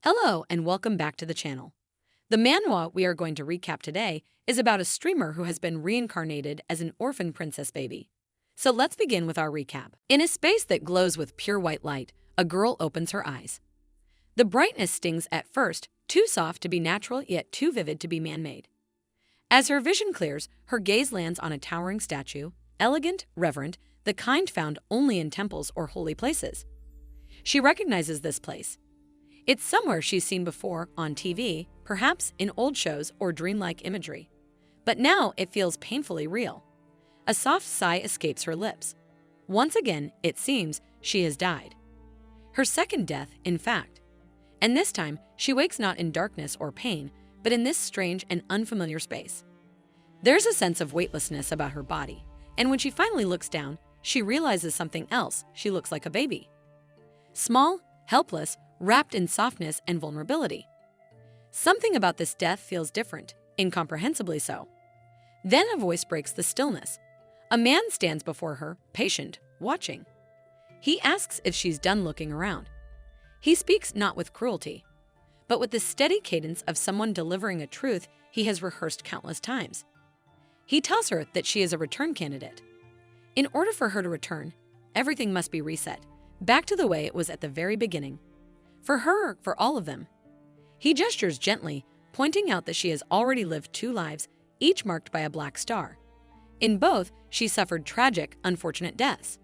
Hello and welcome back to the channel. The manhwa we are going to recap today is about a streamer who has been reincarnated as an orphan princess baby. So let's begin with our recap. In a space that glows with pure white light, a girl opens her eyes. The brightness stings at first, too soft to be natural yet too vivid to be man-made. As her vision clears, her gaze lands on a towering statue, elegant, reverent, the kind found only in temples or holy places. She recognizes this place. It's somewhere she's seen before on TV, perhaps in old shows or dreamlike imagery. But now it feels painfully real. A soft sigh escapes her lips. Once again, it seems she has died. Her second death, in fact. And this time, she wakes not in darkness or pain, but in this strange and unfamiliar space. There's a sense of weightlessness about her body, and when she finally looks down, she realizes something else. She looks like a baby. Small, helpless, wrapped in softness and vulnerability. Something about this death feels different, incomprehensibly so. Then a voice breaks the stillness. A man stands before her, patient, watching. He asks if she's done looking around. He speaks not with cruelty, but with the steady cadence of someone delivering a truth he has rehearsed countless times. He tells her that she is a return candidate. In order for her to return, everything must be reset, back to the way it was at the very beginning. For her, for all of them. He gestures gently, pointing out that she has already lived 2 lives, each marked by a black star. In both, she suffered tragic, unfortunate deaths.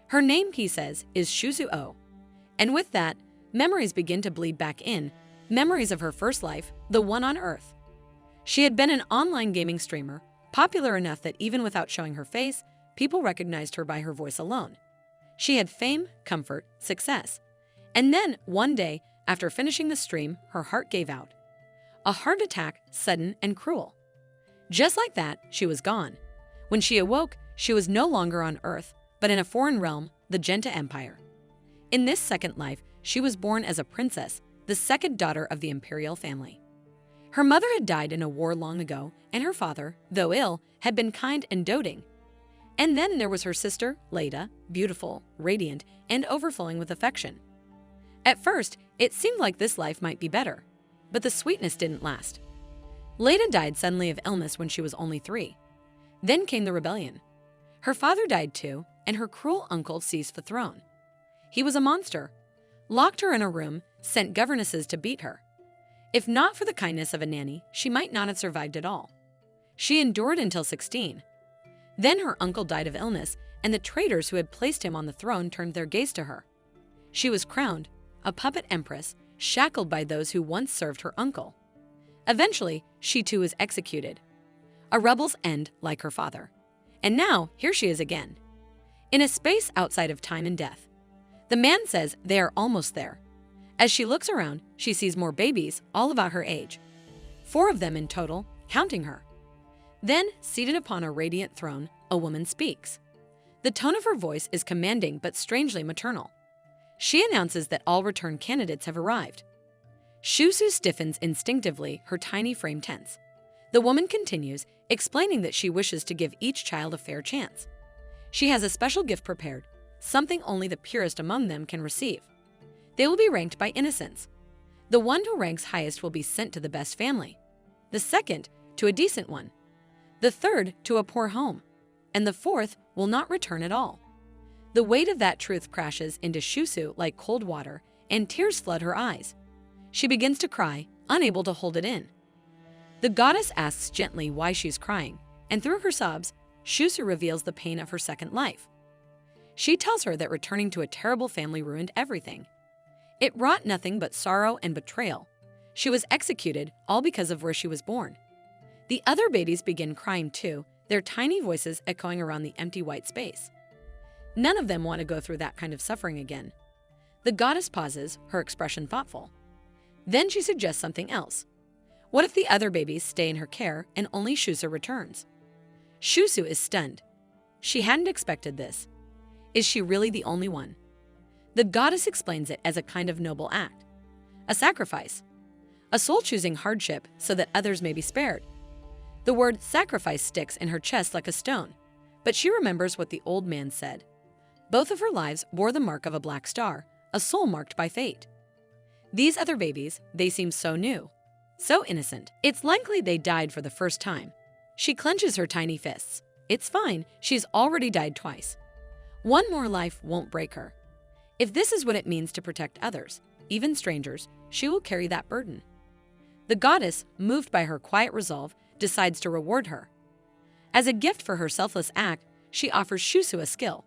Her name, he says, is Shusu-o. And with that, memories begin to bleed back in, memories of her first life, the one on Earth. She had been an online gaming streamer, popular enough that even without showing her face, people recognized her by her voice alone. She had fame, comfort, success. And then, one day, after finishing the stream, her heart gave out. A heart attack, sudden and cruel. Just like that, she was gone. When she awoke, she was no longer on Earth, but in a foreign realm, the Genta Empire. In this second life, she was born as a princess, the second daughter of the imperial family. Her mother had died in a war long ago, and her father, though ill, had been kind and doting. And then there was her sister, Leda, beautiful, radiant, and overflowing with affection. At first, it seemed like this life might be better, but the sweetness didn't last. Leda died suddenly of illness when she was only 3. Then came the rebellion. Her father died too, and her cruel uncle seized the throne. He was a monster, locked her in a room, sent governesses to beat her. If not for the kindness of a nanny, she might not have survived at all. She endured until 16. Then her uncle died of illness, and the traitors who had placed him on the throne turned their gaze to her. She was crowned, a puppet empress, shackled by those who once served her uncle. Eventually, she too was executed. A rebel's end like her father. And now, here she is again. In a space outside of time and death. The man says they are almost there. As she looks around, she sees more babies, all about her age. 4 of them in total, counting her. Then, seated upon a radiant throne, a woman speaks. The tone of her voice is commanding but strangely maternal. She announces that all return candidates have arrived. Shusu stiffens instinctively, her tiny frame tense. The woman continues, explaining that she wishes to give each child a fair chance. She has a special gift prepared, something only the purest among them can receive. They will be ranked by innocence. The one who ranks highest will be sent to the best family. The second, to a decent one. The third, to a poor home. And the fourth will not return at all. The weight of that truth crashes into Shusu like cold water, and tears flood her eyes. She begins to cry, unable to hold it in. The goddess asks gently why she's crying, and through her sobs, Shusu reveals the pain of her second life. She tells her that returning to a terrible family ruined everything. It brought nothing but sorrow and betrayal. She was executed, all because of where she was born. The other babies begin crying too, their tiny voices echoing around the empty white space. None of them want to go through that kind of suffering again. The goddess pauses, her expression thoughtful. Then she suggests something else. What if the other babies stay in her care and only Shusu returns? Shusu is stunned. She hadn't expected this. Is she really the only one? The goddess explains it as a kind of noble act. A sacrifice. A soul choosing hardship so that others may be spared. The word sacrifice sticks in her chest like a stone, but she remembers what the old man said. Both of her lives bore the mark of a black star, a soul marked by fate. These other babies, they seem so new, so innocent. It's likely they died for the first time. She clenches her tiny fists. It's fine, she's already died twice. One more life won't break her. If this is what it means to protect others, even strangers, she will carry that burden. The goddess, moved by her quiet resolve, decides to reward her. As a gift for her selfless act, she offers Shusu a skill.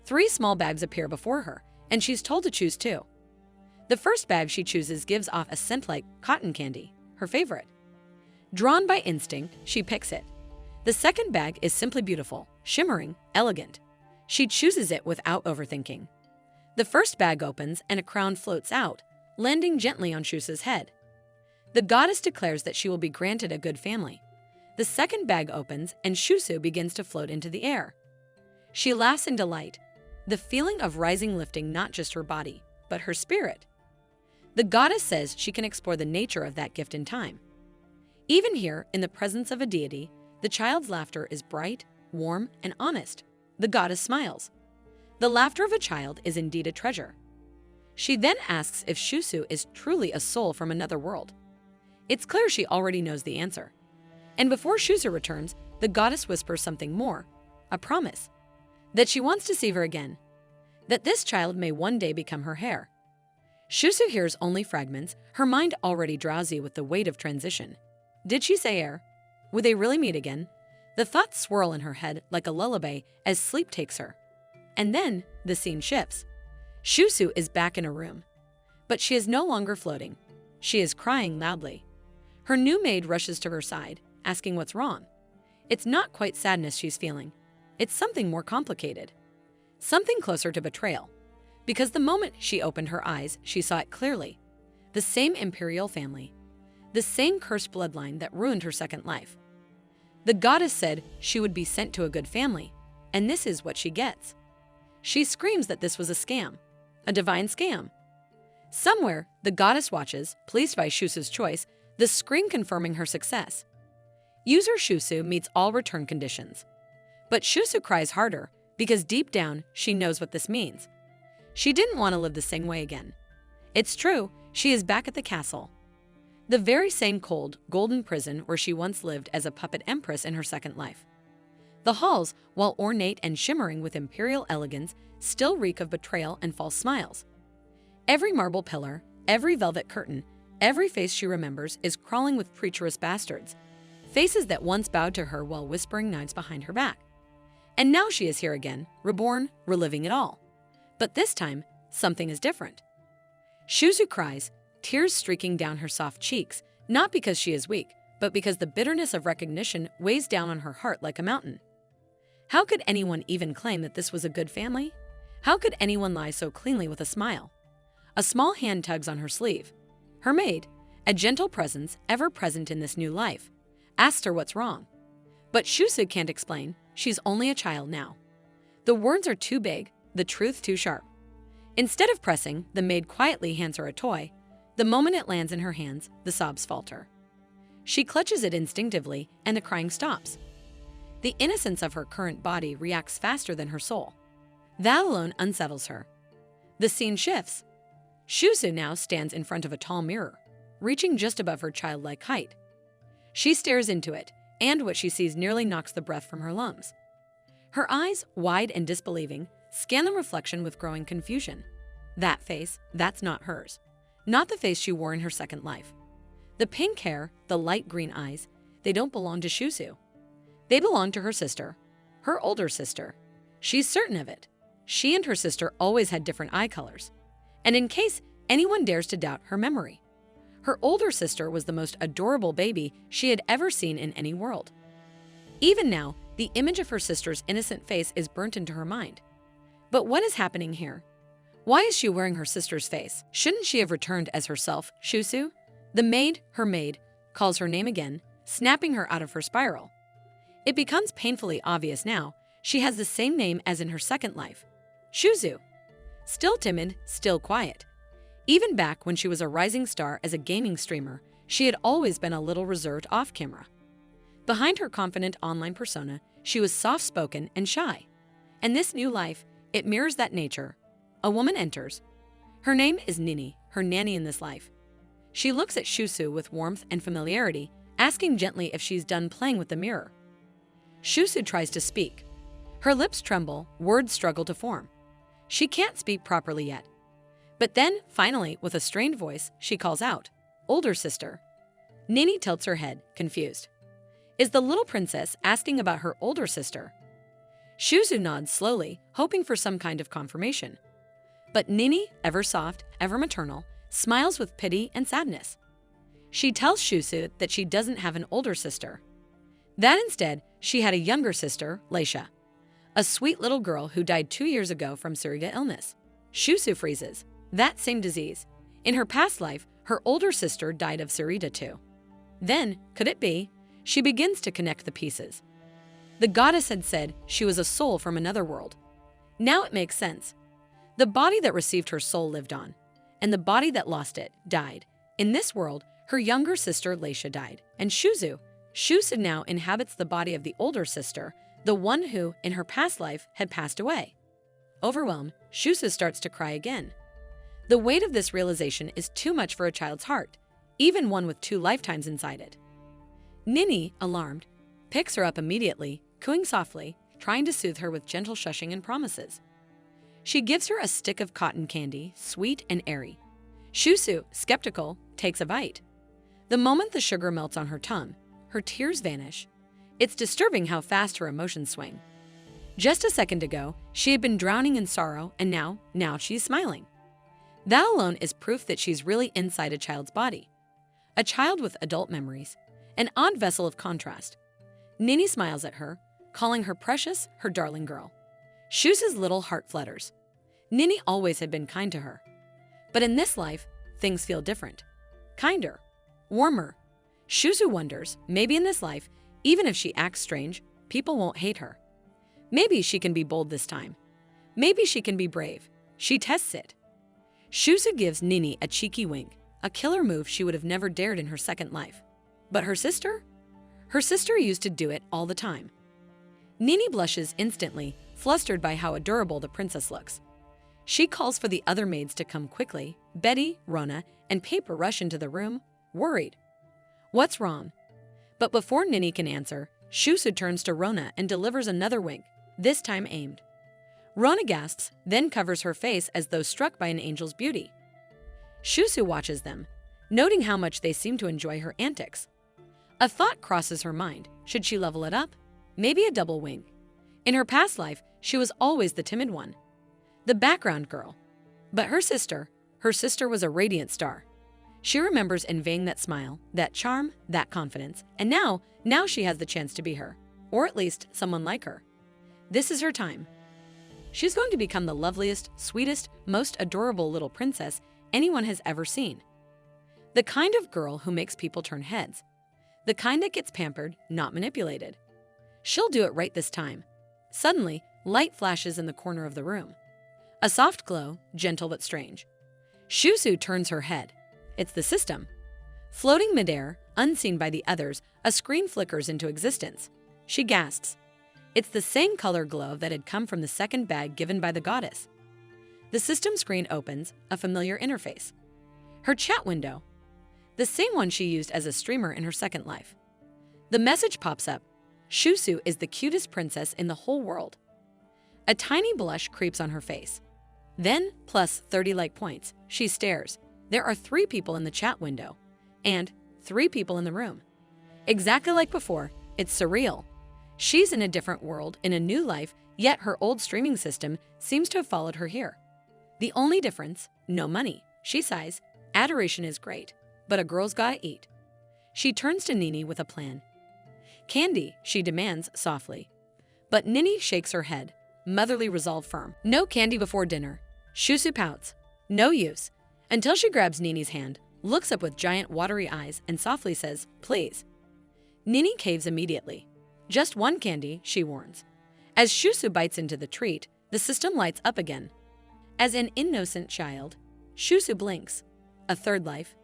3 small bags appear before her, and she's told to choose 2. The first bag she chooses gives off a scent like cotton candy, her favorite. Drawn by instinct, she picks it. The second bag is simply beautiful, shimmering, elegant. She chooses it without overthinking. The first bag opens and a crown floats out, landing gently on Shusu's head. The goddess declares that she will be granted a good family. The second bag opens and Shusu begins to float into the air. She laughs in delight, the feeling of rising lifting not just her body, but her spirit. The goddess says she can explore the nature of that gift in time. Even here, in the presence of a deity, the child's laughter is bright, warm, and honest. The goddess smiles. The laughter of a child is indeed a treasure. She then asks if Shusu is truly a soul from another world. It's clear she already knows the answer. And before Shusu returns, the goddess whispers something more, a promise, that she wants to see her again, that this child may one day become her heir. Shusu hears only fragments, her mind already drowsy with the weight of transition. Did she say heir? Would they really meet again? The thoughts swirl in her head like a lullaby as sleep takes her. And then the scene shifts. Shusu is back in her room. But she is no longer floating. She is crying loudly. Her new maid rushes to her side, asking what's wrong. It's not quite sadness she's feeling. It's something more complicated. Something closer to betrayal. Because the moment she opened her eyes, she saw it clearly. The same imperial family. The same cursed bloodline that ruined her second life. The goddess said she would be sent to a good family, and this is what she gets. She screams that this was a scam. A divine scam. Somewhere, the goddess watches, pleased by Shusu's choice, the scream confirming her success. User Shusu meets all return conditions. But Shusu cries harder because deep down, she knows what this means. She didn't want to live the same way again. It's true, she is back at the castle. The very same cold, golden prison where she once lived as a puppet empress in her second life. The halls, while ornate and shimmering with imperial elegance, still reek of betrayal and false smiles. Every marble pillar, every velvet curtain, every face she remembers is crawling with treacherous bastards, faces that once bowed to her while whispering knives behind her back. And now she is here again, reborn, reliving it all. But this time, something is different. Shusu cries, tears streaking down her soft cheeks, not because she is weak, but because the bitterness of recognition weighs down on her heart like a mountain. How could anyone even claim that this was a good family? How could anyone lie so cleanly with a smile? A small hand tugs on her sleeve. Her maid, a gentle presence ever present in this new life, asks her what's wrong. But Shusu can't explain, she's only a child now. The words are too big, the truth too sharp. Instead of pressing, the maid quietly hands her a toy. The moment it lands in her hands, the sobs falter. She clutches it instinctively, and the crying stops. The innocence of her current body reacts faster than her soul. That alone unsettles her. The scene shifts. Shusu now stands in front of a tall mirror, reaching just above her childlike height. She stares into it, and what she sees nearly knocks the breath from her lungs. Her eyes, wide and disbelieving, scan the reflection with growing confusion. That face, that's not hers. Not the face she wore in her second life. The pink hair, the light green eyes, they don't belong to Shusu. They belong to her sister, her older sister. She's certain of it. She and her sister always had different eye colors. And in case anyone dares to doubt her memory, her older sister was the most adorable baby she had ever seen in any world. Even now, the image of her sister's innocent face is burnt into her mind. But what is happening here? Why is she wearing her sister's face? Shouldn't she have returned as herself, Shusu? The maid, her maid, calls her name again, snapping her out of her spiral. It becomes painfully obvious now, she has the same name as in her second life, Shuzu. Still timid, still quiet. Even back when she was a rising star as a gaming streamer, she had always been a little reserved off-camera. Behind her confident online persona, she was soft-spoken and shy. And this new life, it mirrors that nature. A woman enters. Her name is Nini, her nanny in this life. She looks at Shusu with warmth and familiarity, asking gently if she's done playing with the mirror. Shusu tries to speak. Her lips tremble, words struggle to form. She can't speak properly yet. But then, finally, with a strained voice, she calls out, "Older sister." Nini tilts her head, confused. Is the little princess asking about her older sister? Shusu nods slowly, hoping for some kind of confirmation. But Nini, ever soft, ever maternal, smiles with pity and sadness. She tells Shusu that she doesn't have an older sister. That instead, she had a younger sister, Leisha, a sweet little girl who died 2 years ago from Suriga illness. Shusu freezes. That same disease. In her past life, her older sister died of Sarita too. Then, could it be? She begins to connect the pieces. The goddess had said she was a soul from another world. Now it makes sense. The body that received her soul lived on, and the body that lost it died. In this world, her younger sister Leisha died, and Shusu now inhabits the body of the older sister, the one who, in her past life, had passed away. Overwhelmed, Shusu starts to cry again. The weight of this realization is too much for a child's heart, even one with 2 lifetimes inside it. Nini, alarmed, picks her up immediately, cooing softly, trying to soothe her with gentle shushing and promises. She gives her a stick of cotton candy, sweet and airy. Shusu, skeptical, takes a bite. The moment the sugar melts on her tongue, her tears vanish. It's disturbing how fast her emotions swing. Just a second ago, she had been drowning in sorrow, and now she's smiling. That alone is proof that she's really inside a child's body. A child with adult memories, an odd vessel of contrast. Nini smiles at her, calling her precious, her darling girl. Shusu's little heart flutters. Nini always had been kind to her. But in this life, things feel different. Kinder. Warmer. Shusu wonders, maybe in this life, even if she acts strange, people won't hate her. Maybe she can be bold this time. Maybe she can be brave. She tests it. Shusu gives Nini a cheeky wink, a killer move she would have never dared in her second life. But her sister? Her sister used to do it all the time. Nini blushes instantly, flustered by how adorable the princess looks. She calls for the other maids to come quickly. Betty, Rona, and Paper rush into the room, worried. What's wrong? But before Nini can answer, Shusu turns to Rona and delivers another wink, this time aimed. Rona gasps, then covers her face as though struck by an angel's beauty. Shusu watches them, noting how much they seem to enjoy her antics. A thought crosses her mind. Should she level it up? Maybe a double wink. In her past life, she was always the timid one, the background girl. But her sister was a radiant star. She remembers envying that smile, that charm, that confidence, and now she has the chance to be her, or at least someone like her. This is her time. She's going to become the loveliest, sweetest, most adorable little princess anyone has ever seen. The kind of girl who makes people turn heads. The kind that gets pampered, not manipulated. She'll do it right this time. Suddenly, light flashes in the corner of the room. A soft glow, gentle but strange. Shusu turns her head. It's the system. Floating midair, unseen by the others, a screen flickers into existence. She gasps. It's the same color glow that had come from the second bag given by the goddess. The system screen opens, a familiar interface. Her chat window. The same one she used as a streamer in her second life. The message pops up. Shusu is the cutest princess in the whole world. A tiny blush creeps on her face. Then, plus 30 like points, she stares. There are 3 people in the chat window, and 3 people in the room. Exactly like before, it's surreal. She's in a different world, in a new life, yet her old streaming system seems to have followed her here. The only difference, no money. She sighs. Adoration is great, but a girl's gotta eat. She turns to Nini with a plan. Candy, she demands softly. But Nini shakes her head, motherly resolve firm. No candy before dinner. Shusu pouts. No use. Until she grabs Nini's hand, looks up with giant watery eyes, and softly says, please. Nini caves immediately. Just one candy, she warns. As Shusu bites into the treat, the system lights up again. As an innocent child, Shusu blinks. A third life.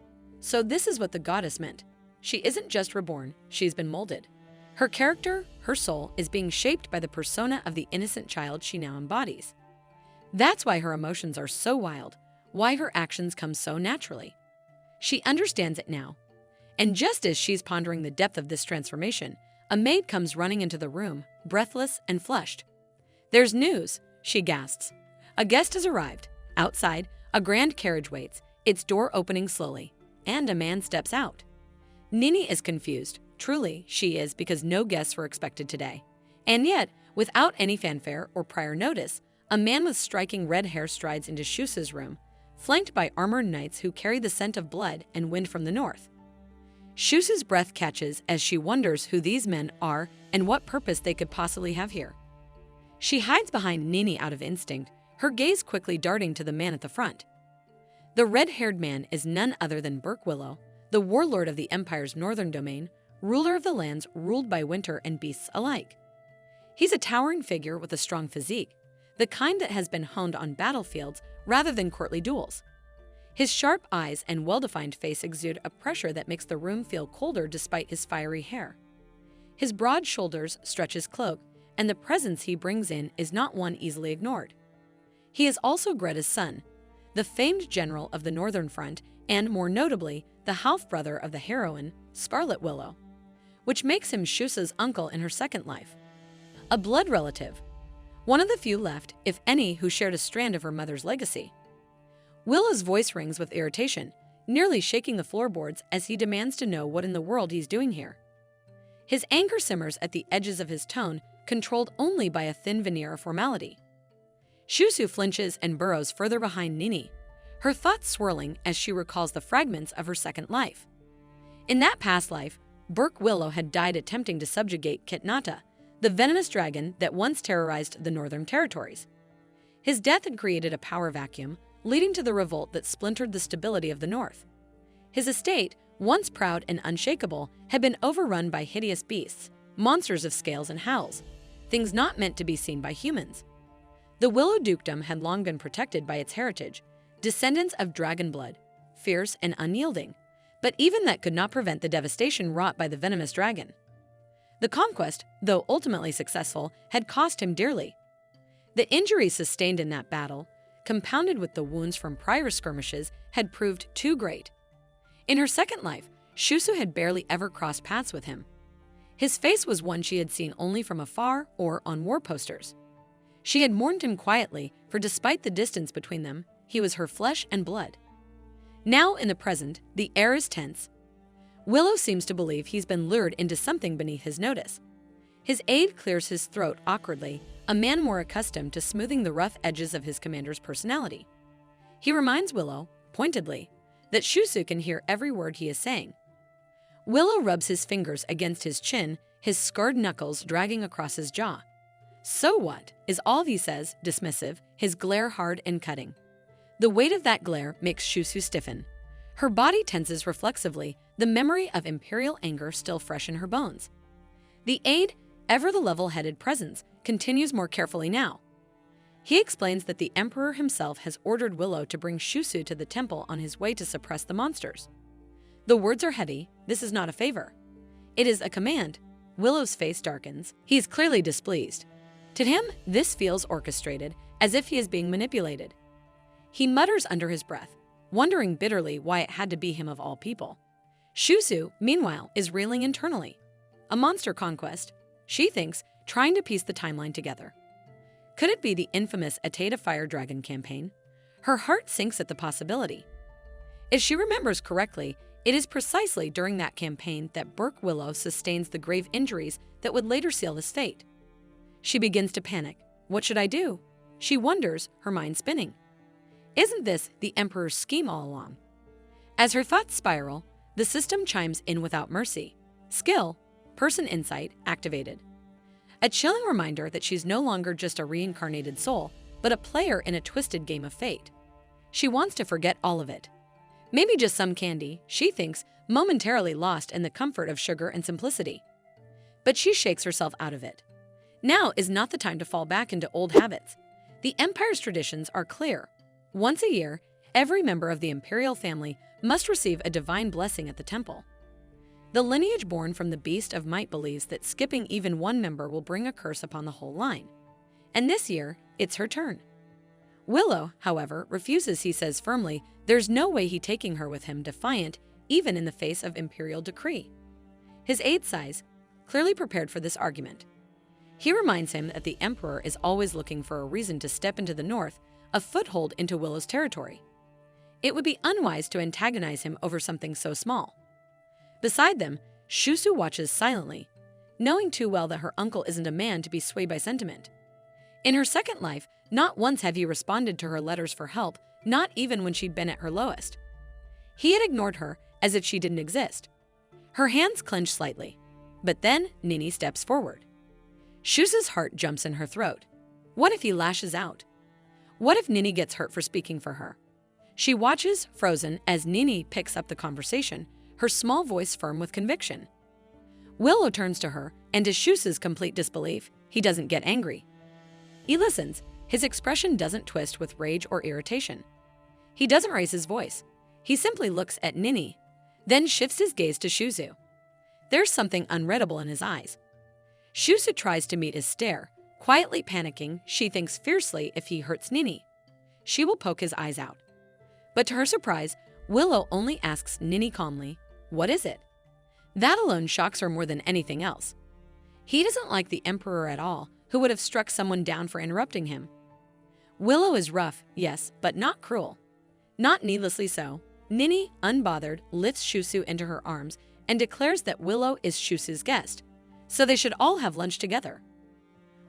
So this is what the goddess meant. She isn't just reborn, she's been molded. Her character, her soul, is being shaped by the persona of the innocent child she now embodies. That's why her emotions are so wild, why her actions come so naturally. She understands it now. And just as she's pondering the depth of this transformation, a maid comes running into the room, breathless and flushed. "There's news," she gasps. "A guest has arrived. Outside, a grand carriage waits, its door opening slowly, and a man steps out." Nini is confused. Truly, she is, because no guests were expected today. And yet, without any fanfare or prior notice, a man with striking red hair strides into Shusu's room, flanked by armored knights who carry the scent of blood and wind from the north. Shusu's breath catches as she wonders who these men are and what purpose they could possibly have here. She hides behind Nini out of instinct, her gaze quickly darting to the man at the front. The red-haired man is none other than Burke Willow, the warlord of the Empire's northern domain, ruler of the lands ruled by winter and beasts alike. He's a towering figure with a strong physique, the kind that has been honed on battlefields rather than courtly duels. His sharp eyes and well-defined face exude a pressure that makes the room feel colder despite his fiery hair. His broad shoulders stretch his cloak, and the presence he brings in is not one easily ignored. He is also Greta's son, the famed general of the Northern Front, and more notably, the half-brother of the heroine, Scarlet Willow, which makes him Shusa's uncle in her second life. A blood relative, one of the few left, if any, who shared a strand of her mother's legacy. Willow's voice rings with irritation, nearly shaking the floorboards as he demands to know what in the world he's doing here. His anger simmers at the edges of his tone, controlled only by a thin veneer of formality. Shusu flinches and burrows further behind Nini, her thoughts swirling as she recalls the fragments of her second life. In that past life, Burke Willow had died attempting to subjugate Kitnata, the venomous dragon that once terrorized the northern territories. His death had created a power vacuum, leading to the revolt that splintered the stability of the north. His estate, once proud and unshakable, had been overrun by hideous beasts, monsters of scales and howls, things not meant to be seen by humans. The Willow Dukedom had long been protected by its heritage, descendants of dragon blood, fierce and unyielding, but even that could not prevent the devastation wrought by the venomous dragon. The conquest, though ultimately successful, had cost him dearly. The injuries sustained in that battle, compounded with the wounds from prior skirmishes, had proved too great. In her second life, Shusu had barely ever crossed paths with him. His face was one she had seen only from afar or on war posters. She had mourned him quietly, for despite the distance between them, he was her flesh and blood. Now, in the present, the air is tense. Willow seems to believe he's been lured into something beneath his notice. His aide clears his throat awkwardly, a man more accustomed to smoothing the rough edges of his commander's personality. He reminds Willow, pointedly, that Shusu can hear every word he is saying. Willow rubs his fingers against his chin, his scarred knuckles dragging across his jaw. "So what?" is all he says, dismissive, his glare hard and cutting. The weight of that glare makes Shusu stiffen. Her body tenses reflexively, the memory of imperial anger still fresh in her bones. The aide, ever the level-headed presence, continues more carefully now. He explains that the emperor himself has ordered Willow to bring Shusu to the temple on his way to suppress the monsters. The words are heavy. This is not a favor. It is a command. Willow's face darkens. He is clearly displeased. To him, this feels orchestrated, as if he is being manipulated. He mutters under his breath, wondering bitterly why it had to be him of all people. Shusu, meanwhile, is reeling internally. A monster conquest, she thinks, trying to piece the timeline together. Could it be the infamous Ateta Fire Dragon campaign? Her heart sinks at the possibility. If she remembers correctly, it is precisely during that campaign that Burke Willow sustains the grave injuries that would later seal his fate. She begins to panic. What should I do? She wonders, her mind spinning. Isn't this the Emperor's scheme all along? As her thoughts spiral, the system chimes in without mercy. Skill, person insight, activated. A chilling reminder that she's no longer just a reincarnated soul, but a player in a twisted game of fate. She wants to forget all of it. Maybe just some candy, she thinks, momentarily lost in the comfort of sugar and simplicity. But she shakes herself out of it. Now is not the time to fall back into old habits. The Empire's traditions are clear. Once a year, every member of the imperial family must receive a divine blessing at the temple. The lineage born from the Beast of Might believes that skipping even one member will bring a curse upon the whole line. And this year, it's her turn. Willow, however, refuses. He says firmly there's no way he's taking her with him, defiant even in the face of imperial decree. His aide sighs, clearly prepared for this argument. He reminds him that the emperor is always looking for a reason to step into the north, a foothold into Willow's territory. It would be unwise to antagonize him over something so small. Beside them, Shusu watches silently, knowing too well that her uncle isn't a man to be swayed by sentiment. In her second life, not once have he responded to her letters for help, not even when she'd been at her lowest. He had ignored her as if she didn't exist. Her hands clench slightly, but then Nini steps forward. Shusu's heart jumps in her throat. What if he lashes out? What if Nini gets hurt for speaking for her? She watches, frozen, as Nini picks up the conversation, her small voice firm with conviction. Willow turns to her, and to Shusu's complete disbelief, he doesn't get angry. He listens. His expression doesn't twist with rage or irritation. He doesn't raise his voice. He simply looks at Nini, then shifts his gaze to Shusu. There's something unreadable in his eyes. Shusu tries to meet his stare. Quietly panicking, she thinks fiercely if he hurts Nini, she will poke his eyes out. But to her surprise, Willow only asks Nini calmly, "What is it?" That alone shocks her more than anything else. He doesn't like the emperor at all, who would have struck someone down for interrupting him. Willow is rough, yes, but not cruel. Not needlessly so. Nini, unbothered, lifts Shusu into her arms and declares that Willow is Shusu's guest, so they should all have lunch together.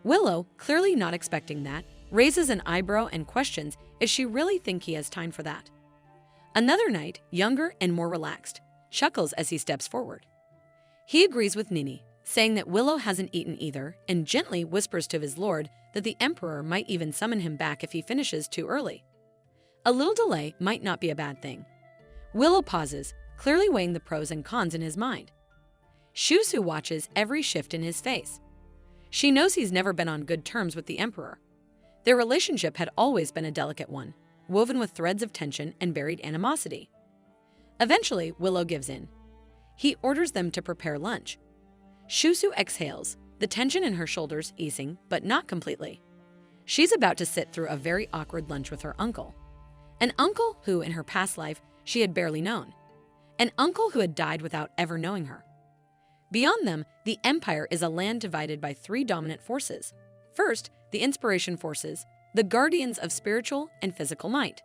Willow, clearly not expecting that, raises an eyebrow and questions if she really thinks he has time for that. Another knight, younger and more relaxed, chuckles as he steps forward. He agrees with Nini, saying that Willow hasn't eaten either, and gently whispers to his lord that the emperor might even summon him back if he finishes too early. A little delay might not be a bad thing. Willow pauses, clearly weighing the pros and cons in his mind. Shusu watches every shift in his face. She knows he's never been on good terms with the emperor. Their relationship had always been a delicate one, woven with threads of tension and buried animosity. Eventually, Willow gives in. He orders them to prepare lunch. Shusu exhales, the tension in her shoulders easing, but not completely. She's about to sit through a very awkward lunch with her uncle. An uncle who, in her past life, she had barely known. An uncle who had died without ever knowing her. Beyond them, the empire is a land divided by three dominant forces. First, the inspiration forces, the guardians of spiritual and physical might.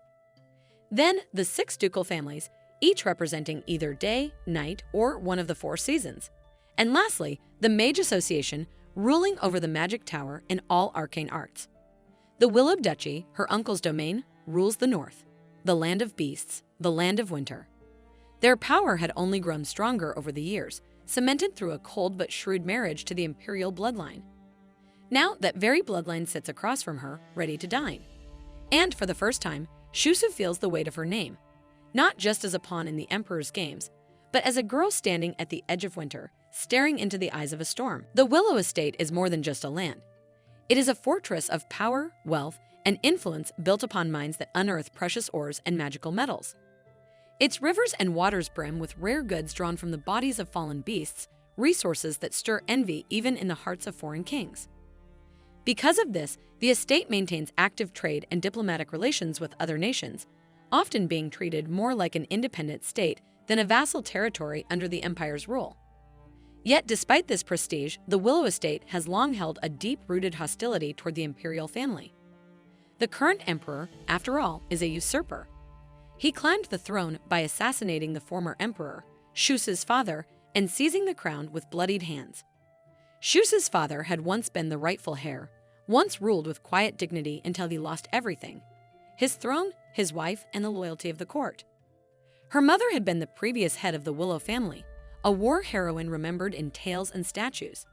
Then, the 6 ducal families, each representing either day, night, or one of the 4 seasons. And lastly, the Mage Association, ruling over the magic tower and all arcane arts. The Willow Duchy, her uncle's domain, rules the north, the land of beasts, the land of winter. Their power had only grown stronger over the years, cemented through a cold but shrewd marriage to the imperial bloodline. Now that very bloodline sits across from her, ready to dine. And for the first time, Shusu feels the weight of her name, not just as a pawn in the emperor's games, but as a girl standing at the edge of winter, staring into the eyes of a storm. The Willow Estate is more than just a land. It is a fortress of power, wealth, and influence built upon mines that unearth precious ores and magical metals. Its rivers and waters brim with rare goods drawn from the bodies of fallen beasts, resources that stir envy even in the hearts of foreign kings. Because of this, the estate maintains active trade and diplomatic relations with other nations, often being treated more like an independent state than a vassal territory under the empire's rule. Yet despite this prestige, the Willow Estate has long held a deep-rooted hostility toward the imperial family. The current emperor, after all, is a usurper. He climbed the throne by assassinating the former emperor, Shusu's father, and seizing the crown with bloodied hands. Shusu's father had once been the rightful heir, once ruled with quiet dignity until he lost everything: his throne, his wife, and the loyalty of the court. Her mother had been the previous head of the Willow family, a war heroine remembered in tales and statues.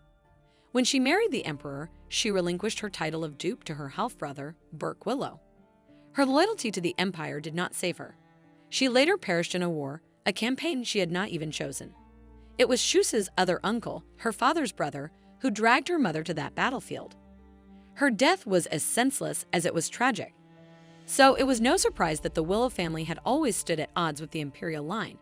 When she married the emperor, she relinquished her title of dupe to her half-brother, Burke Willow. Her loyalty to the empire did not save her. She later perished in a war, a campaign she had not even chosen. It was Shusu's other uncle, her father's brother, who dragged her mother to that battlefield. Her death was as senseless as it was tragic. So it was no surprise that the Willow family had always stood at odds with the imperial line.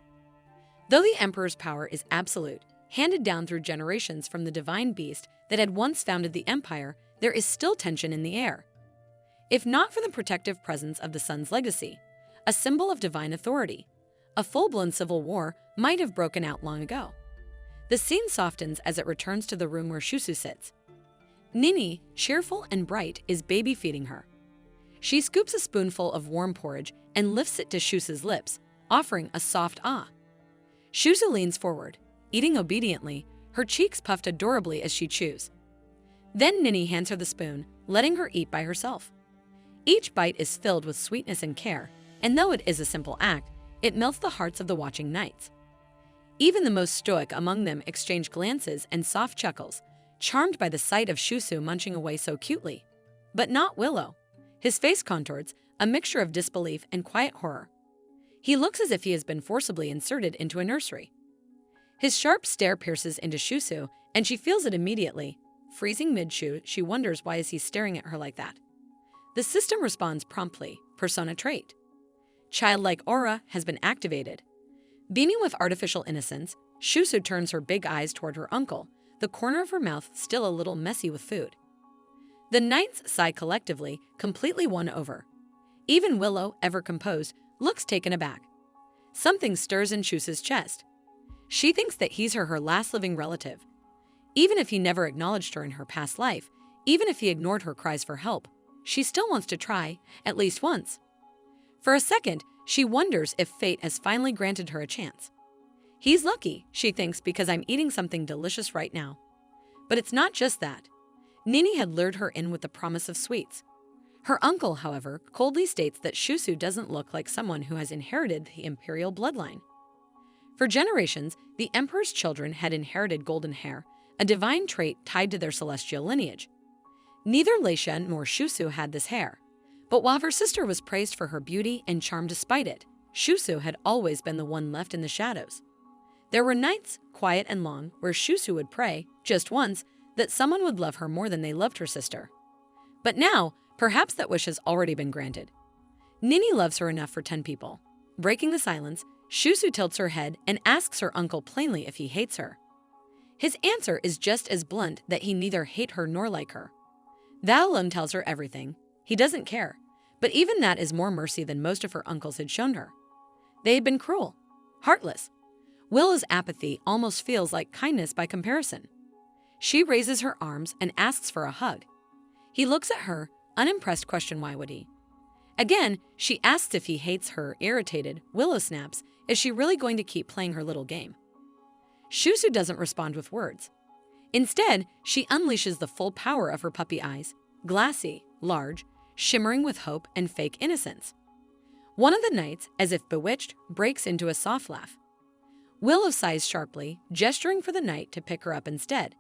Though the emperor's power is absolute, handed down through generations from the divine beast that had once founded the empire, there is still tension in the air. if not for the protective presence of the sun's legacy, a symbol of divine authority. A full-blown civil war might have broken out long ago. The scene softens as it returns to the room where Shusu sits. Nini, cheerful and bright, is baby feeding her. She scoops a spoonful of warm porridge and lifts it to Shusu's lips, offering a soft ah. Shusu leans forward, eating obediently, her cheeks puffed adorably as she chews. Then Nini hands her the spoon, letting her eat by herself. Each bite is filled with sweetness and care, and though it is a simple act, it melts the hearts of the watching knights. Even the most stoic among them exchange glances and soft chuckles, charmed by the sight of Shusu munching away so cutely. But not Willow. His face contours, a mixture of disbelief and quiet horror. He looks as if he has been forcibly inserted into a nursery. His sharp stare pierces into Shusu, and she feels it immediately. Freezing mid-chew, she wonders why is he staring at her like that. The system responds promptly, persona trait. Childlike aura has been activated. Beaming with artificial innocence, Shusu turns her big eyes toward her uncle, the corner of her mouth still a little messy with food. The knights sigh collectively, completely won over. Even Willow, ever composed, looks taken aback. Something stirs in Shusu's chest. She thinks that he's her last living relative. Even if he never acknowledged her in her past life, even if he ignored her cries for help, she still wants to try, at least once. For a second, she wonders if fate has finally granted her a chance. He's lucky, she thinks, because I'm eating something delicious right now. But it's not just that. Nini had lured her in with the promise of sweets. Her uncle, however, coldly states that Shusu doesn't look like someone who has inherited the imperial bloodline. For generations, the emperor's children had inherited golden hair, a divine trait tied to their celestial lineage. Neither Leisha nor Shusu had this hair. But while her sister was praised for her beauty and charm despite it, Shusu had always been the one left in the shadows. There were nights, quiet and long, where Shusu would pray, just once, that someone would love her more than they loved her sister. But now, perhaps that wish has already been granted. Nini loves her enough for 10 people. Breaking the silence, Shusu tilts her head and asks her uncle plainly if he hates her. His answer is just as blunt that he neither hate her nor like her. That alone tells her everything. He doesn't care. But even that is more mercy than most of her uncles had shown her. They had been cruel, heartless. Willow's apathy almost feels like kindness by comparison. She raises her arms and asks for a hug. He looks at her, unimpressed, why would he? Again, she asks if he hates her, irritated. Willow snaps, is she really going to keep playing her little game? Shusu doesn't respond with words. Instead, she unleashes the full power of her puppy eyes, glassy, large, shimmering with hope and fake innocence. One of the knights, as if bewitched, breaks into a soft laugh. Willow sighs sharply, gesturing for the knight to pick her up instead.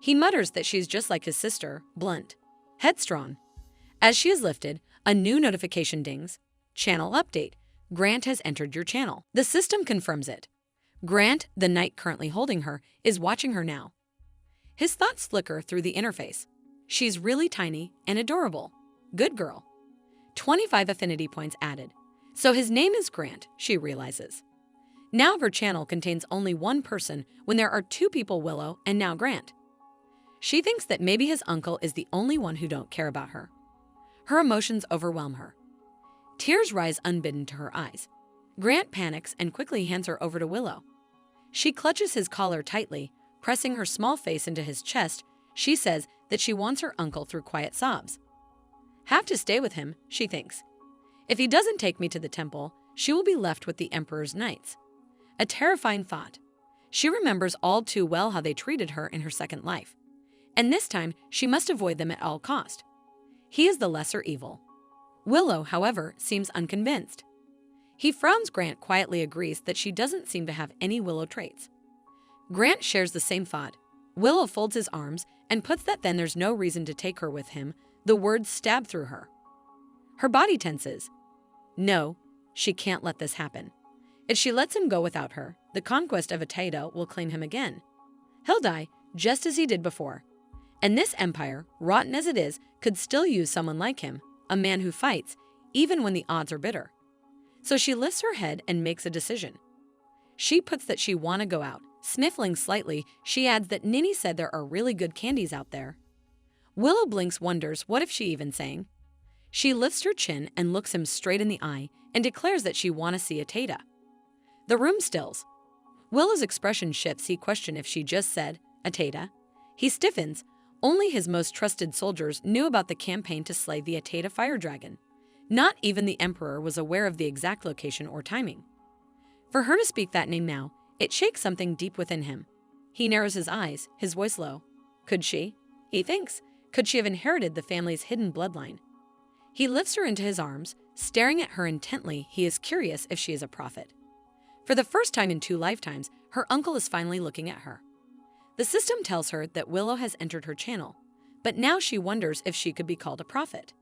He mutters that she's just like his sister, blunt, headstrong. As she is lifted, a new notification dings. Channel update. Grant has entered your channel. The system confirms it. Grant, the knight currently holding her, is watching her now. His thoughts flicker through the interface. She's really tiny and adorable. Good girl. 25 affinity points added. So his name is Grant, she realizes. Now her channel contains only one person when there are 2 people, Willow and now Grant. She thinks that maybe his uncle is the only one who don't care about her. Her emotions overwhelm her. Tears rise unbidden to her eyes. Grant panics and quickly hands her over to Willow. She clutches his collar tightly, pressing her small face into his chest. She says that she wants her uncle through quiet sobs. Have to stay with him, she thinks. If he doesn't take me to the temple, she will be left with the Emperor's knights. A terrifying thought. She remembers all too well how they treated her in her second life. And this time, she must avoid them at all cost. He is the lesser evil. Willow, however, seems unconvinced. He frowns. Grant quietly agrees that she doesn't seem to have any Willow traits. Grant shares the same thought. Willow folds his arms and puts that then there's no reason to take her with him. The words stab through her. Her body tenses. No, she can't let this happen. If she lets him go without her, the conquest of Ataida will claim him again. He'll die, just as he did before. And this empire, rotten as it is, could still use someone like him, a man who fights, even when the odds are bitter. So she lifts her head and makes a decision. She puts that she want to go out. Sniffling slightly, she adds that Nini said there are really good candies out there. Willow blinks, wonders what if she even sang. She lifts her chin and looks him straight in the eye and declares that she wants to see Ateda. The room stills. Willow's expression shifts. He questions if she just said, Ateda. He stiffens. Only his most trusted soldiers knew about the campaign to slay the Ateda fire dragon. Not even the Emperor was aware of the exact location or timing. For her to speak that name now, it shakes something deep within him. He narrows his eyes, his voice low. Could she? He thinks. Could she have inherited the family's hidden bloodline? He lifts her into his arms, staring at her intently. He is curious if she is a prophet. For the first time in 2 lifetimes, her uncle is finally looking at her. The system tells her that Willow has entered her channel, but now she wonders if she could be called a prophet.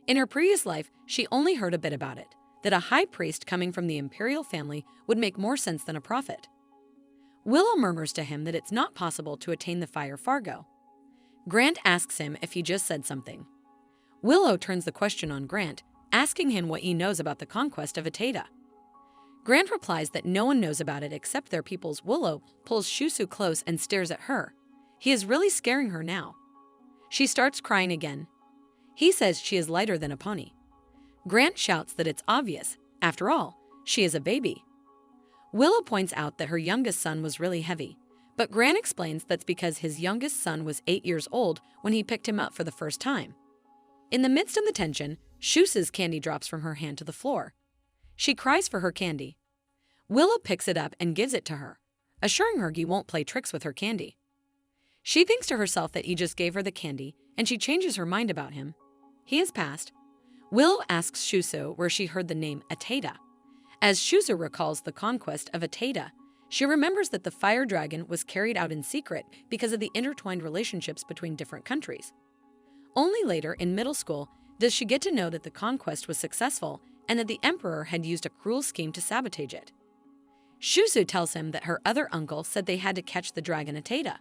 In her previous life, she only heard a bit about it, that a high priest coming from the imperial family would make more sense than a prophet. Willow murmurs to him that it's not possible to attain the fire Fargo. Grant asks him if he just said something. Willow turns the question on Grant, asking him what he knows about the conquest of Ateda. Grant replies that no one knows about it except their peoples. Willow pulls Shusu close and stares at her. He is really scaring her now. She starts crying again. He says she is lighter than a pony. Grant shouts that it's obvious. After all, she is a baby. Willow points out that her youngest son was really heavy, but Grant explains that's because his youngest son was 8 years old when he picked him up for the first time. In the midst of the tension, Shusu's candy drops from her hand to the floor. She cries for her candy. Willow picks it up and gives it to her, assuring her he won't play tricks with her candy. She thinks to herself that he just gave her the candy, and she changes her mind about him. He has passed. Willow asks Shusu where she heard the name Ateda. As Shusu recalls the conquest of Ateda, she remembers that the fire dragon was carried out in secret because of the intertwined relationships between different countries. Only later, in middle school, does she get to know that the conquest was successful and that the emperor had used a cruel scheme to sabotage it. Shusu tells him that her other uncle said they had to catch the dragon Ateda.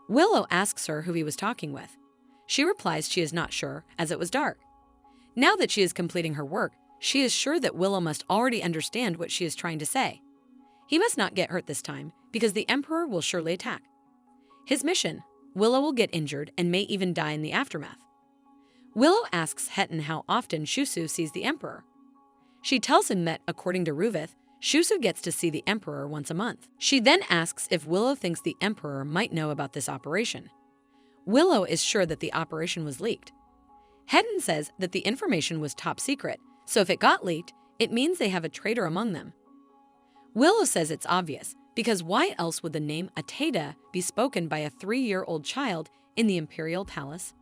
Willow asks her who he was talking with. She replies she is not sure, as it was dark. Now that she is completing her work, she is sure that Willow must already understand what she is trying to say. He must not get hurt this time, because the emperor will surely attack. His mission: Willow will get injured and may even die in the aftermath. Willow asks Hetton how often Shusu sees the emperor. She tells him that, according to Ruvith, Shusu gets to see the emperor once a month. She then asks if Willow thinks the emperor might know about this operation. Willow is sure that the operation was leaked. Hetton says that the information was top secret, so if it got leaked, it means they have a traitor among them. Willow says it's obvious, because why else would the name Ateda be spoken by a 3-year-old child in the imperial palace?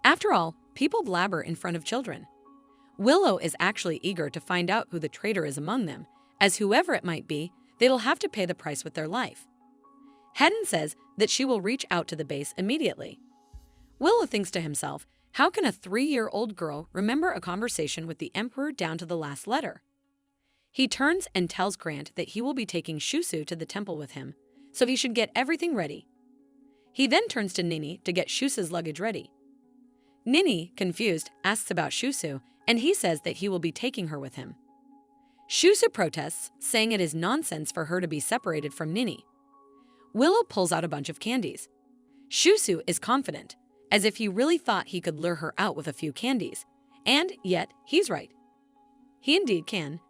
After all, people blabber in front of children. Willow is actually eager to find out who the traitor is among them, as whoever it might be, they'll have to pay the price with their life. Hetton says that she will reach out to the base immediately. Willow thinks to himself, how can a 3-year-old girl remember a conversation with the emperor down to the last letter? He turns and tells Grant that he will be taking Shusu to the temple with him, so he should get everything ready. He then turns to Nini to get Shusu's luggage ready. Nini, confused, asks about Shusu, and he says that he will be taking her with him. Shusu protests, saying it is nonsense for her to be separated from Nini. Willow pulls out a bunch of candies. Shusu is confident, as if he really thought he could lure her out with a few candies. And yet, he's right. He indeed can.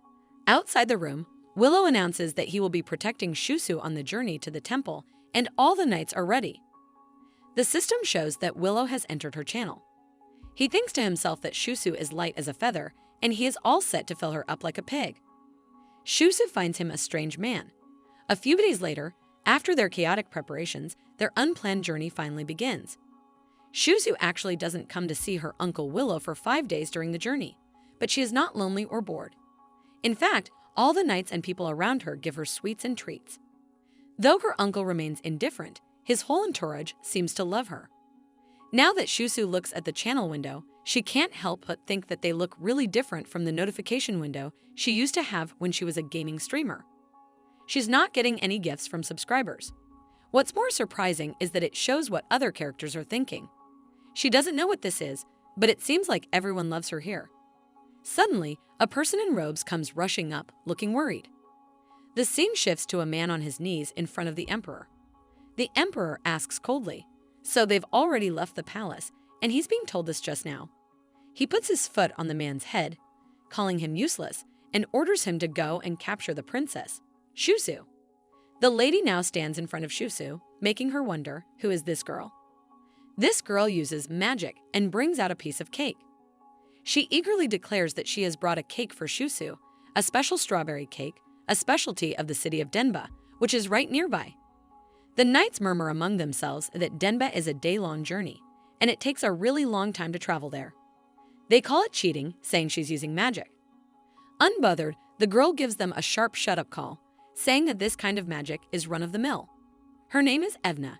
Outside the room, Willow announces that he will be protecting Shusu on the journey to the temple, and all the knights are ready. The system shows that Willow has entered her channel. He thinks to himself that Shusu is light as a feather, and he is all set to fill her up like a pig. Shusu finds him a strange man. A few days later, after their chaotic preparations, their unplanned journey finally begins. Shusu actually doesn't come to see her uncle Willow for 5 days during the journey, but she is not lonely or bored. In fact, all the knights and people around her give her sweets and treats. Though her uncle remains indifferent, his whole entourage seems to love her. Now that Shusu looks at the channel window, she can't help but think that they look really different from the notification window she used to have when she was a gaming streamer. She's not getting any gifts from subscribers. What's more surprising is that it shows what other characters are thinking. She doesn't know what this is, but it seems like everyone loves her here. Suddenly, a person in robes comes rushing up, looking worried. The scene shifts to a man on his knees in front of the emperor. The emperor asks coldly, so they've already left the palace, and he's being told this just now. He puts his foot on the man's head, calling him useless, and orders him to go and capture the princess, Shusu. The lady now stands in front of Shusu, making her wonder, who is this girl? This girl uses magic and brings out a piece of cake. She eagerly declares that she has brought a cake for Shusu, a special strawberry cake, a specialty of the city of Denba, which is right nearby. The knights murmur among themselves that Denba is a day-long journey, and it takes a really long time to travel there. They call it cheating, saying she's using magic. Unbothered, the girl gives them a sharp shut-up call, saying that this kind of magic is run-of-the-mill. Her name is Evna.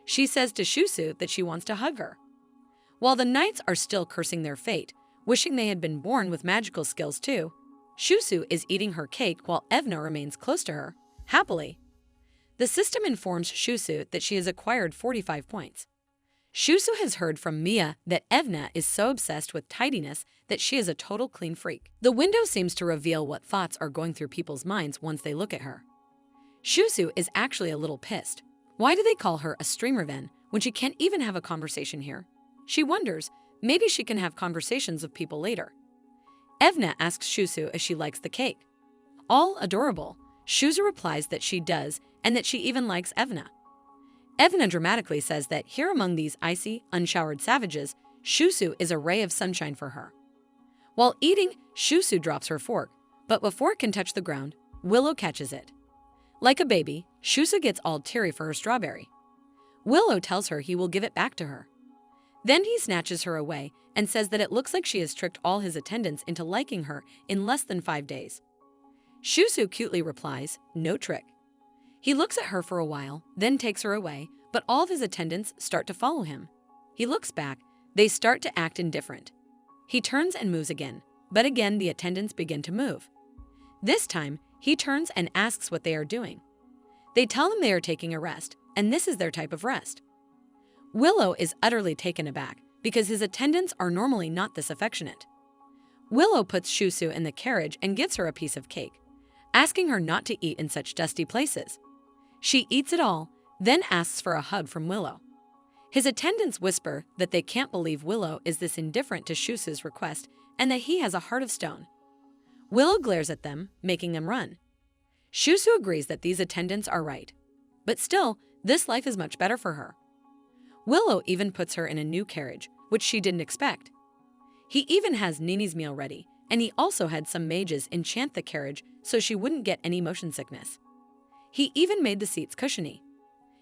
She says to Shusu that she wants to hug her. While the knights are still cursing their fate, wishing they had been born with magical skills too, Shusu is eating her cake while Evna remains close to her, happily. The system informs Shusu that she has acquired 45 points. Shusu has heard from Mia that Evna is so obsessed with tidiness that she is a total clean freak. The window seems to reveal what thoughts are going through people's minds once they look at her. Shusu is actually a little pissed. Why do they call her a streamer then, when she can't even have a conversation here? She wonders, maybe she can have conversations with people later. Evna asks Shusu if she likes the cake. All adorable, Shusu replies that she does and that she even likes Evna. Evna dramatically says that here among these icy, unshowered savages, Shusu is a ray of sunshine for her. While eating, Shusu drops her fork, but before it can touch the ground, Willow catches it. Like a baby, Shusu gets all teary for her strawberry. Willow tells her he will give it back to her. Then he snatches her away and says that it looks like she has tricked all his attendants into liking her in less than 5 days. Shusu cutely replies, "No trick." He looks at her for a while, then takes her away, but all of his attendants start to follow him. He looks back, they start to act indifferent. He turns and moves again, but again the attendants begin to move. This time, he turns and asks what they are doing. They tell him they are taking a rest, and this is their type of rest. Willow is utterly taken aback because his attendants are normally not this affectionate. Willow puts Shusu in the carriage and gives her a piece of cake, asking her not to eat in such dusty places. She eats it all, then asks for a hug from Willow. His attendants whisper that they can't believe Willow is this indifferent to Shusu's request and that he has a heart of stone. Willow glares at them, making them run. Shusu agrees that these attendants are right, but still, this life is much better for her. Willow even puts her in a new carriage, which she didn't expect. He even has Nini's meal ready, and he also had some mages enchant the carriage so she wouldn't get any motion sickness. He even made the seats cushiony.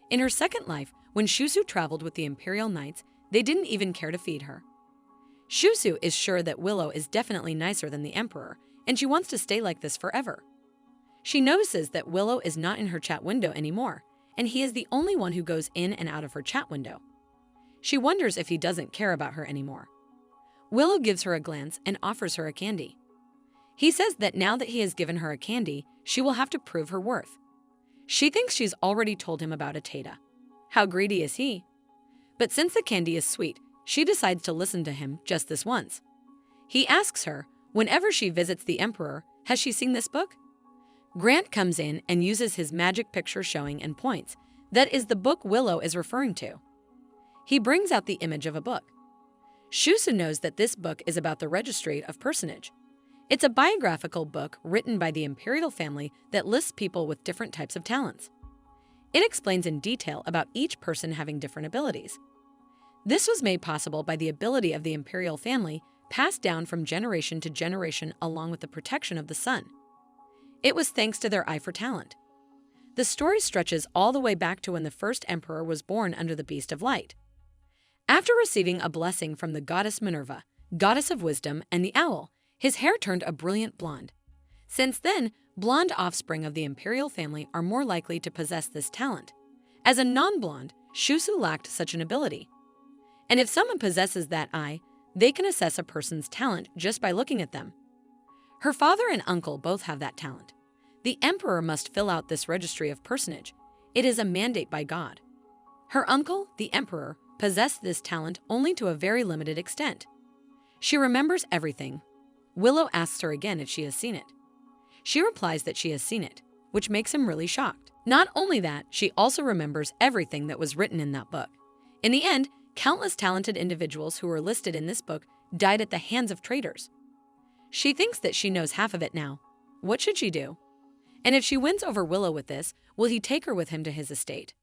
In her second life, when Shusu traveled with the Imperial Knights, they didn't even care to feed her. Shusu is sure that Willow is definitely nicer than the Emperor, and she wants to stay like this forever. She notices that Willow is not in her chat window anymore, and he is the only one who goes in and out of her chat window. She wonders if he doesn't care about her anymore. Willow gives her a glance and offers her a candy. He says that now that he has given her a candy, she will have to prove her worth. She thinks she's already told him about Atata. How greedy is he? But since the candy is sweet, she decides to listen to him just this once. He asks her, whenever she visits the Emperor, has she seen this book? Grant comes in and uses his magic picture showing and points. That is the book Willow is referring to. He brings out the image of a book. Shusu knows that this book is about the registry of personage. It's a biographical book written by the imperial family that lists people with different types of talents. It explains in detail about each person having different abilities. This was made possible by the ability of the imperial family passed down from generation to generation along with the protection of the sun. It was thanks to their eye for talent. The story stretches all the way back to when the first emperor was born under the beast of light. After receiving a blessing from the goddess Minerva, goddess of wisdom, and the owl, his hair turned a brilliant blonde. Since then, blonde offspring of the imperial family are more likely to possess this talent. As a non-blonde, Shusu lacked such an ability. And if someone possesses that eye, they can assess a person's talent just by looking at them. Her father and uncle both have that talent. The emperor must fill out this registry of personage. It is a mandate by God. Her uncle, the emperor, possessed this talent only to a very limited extent. She remembers everything. Willow asks her again if she has seen it. She replies that she has seen it, which makes him really shocked. Not only that, she also remembers everything that was written in that book. In the end, countless talented individuals who were listed in this book died at the hands of traitors. She thinks that she knows half of it now. What should she do? And if she wins over Willow with this, will he take her with him to his estate?